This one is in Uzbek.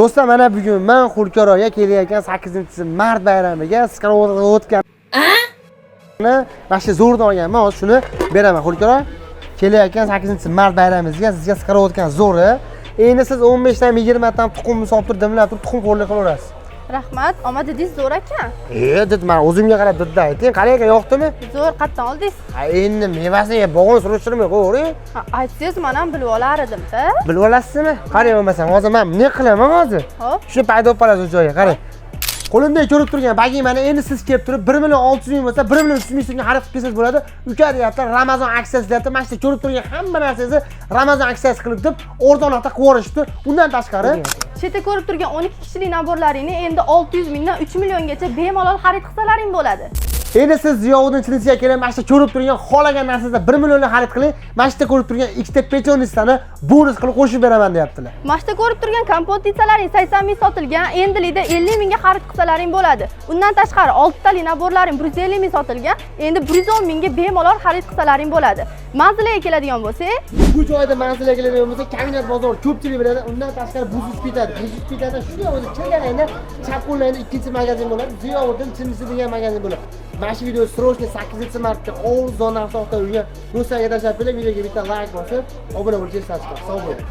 Do'stlar, mana bugun men Xulqaroga kelayotgan 8-mart bayramiga skarovga o'tgan. Mana shu zo'rni olganman, hozir shuni beraman. Xulqaro, kelayotgan 8-mart bayramimizga sizga skarov o'tgan zo'ri. Endi siz 15 dan 20 dan tuxumni solib turib, tuxum qo'lga qilaverasiz. Rahmat, omad dedingiz zo'r ekan. Dedi, men o'zimga qarab didda ayting, qanday ekan, yoqdimi? Zo'r qatdan oldingiz? Ha, endi mevasini bog'on surishtirmay qo'ying. Ha, aytsangiz men ham bilib olardim-da. Bilib olasizmi? Qarang, bo'lmasam hozir men nima qilaman hozir? Hop. Shu paydo qolasiz joyga, qarang. Qo'limda ko'rib turgan bagi mana endi siz kelib turib 1 million 600 ming bo'lsa 1 million 300 ming so'mga xarid qilib kelsangiz bo'ladi. Uka deyapti, Ramazon aksiyasi deyapti. Mana shu ko'rib turgan hamma narsangizni Ramazon aksiyasi qilib deb o'rtoqlarda qilib yuborishdi. Undan tashqari Chetda ko'rib turgan 12 kishilik naborlaringni endi 600 mingdan 3 milliongacha bemalol xarid qilsalaring bo'ladi. endi siz Ziyovuddin Chinisiga kelib mana shu ko'rib turgan xohlagan narsangizda 1 millionga xarid qiling. Mana shu ko'rib turgan ikkita pechonistani bonus qilib qo'shib beraman deyaptilar. Mana shu ko'rib turgan kompozitsiyalaring 80 ming sotilgan, endilikda 50 mingga xarid qilsalaring bo'ladi. Undan tashqari 6 tali naborlaring 150 ming sotilgan, endi 110 mingga bemalol xarid qilsalaring bo'ladi. Manzilga keladigan bo'lsak, bu joyda manzilga keladigan bo'lsa, Kaminat bozor ko'pchilik biladi. Undan tashqari Buzuz pitadi. Buzuz pitada shunday o'zi kelganingda chap qo'llayda ikkinchi magazin bo'ladi. Ziyovuddin Chinisi degan magazin bo'ladi. Mana shu video srochniy 8-martda arzon narsa o'rtaga do'stlarga tashlab qo'ying. Videoga bitta like bosib, obuna bo'lishni istab chiqing. Sog' bo'ling.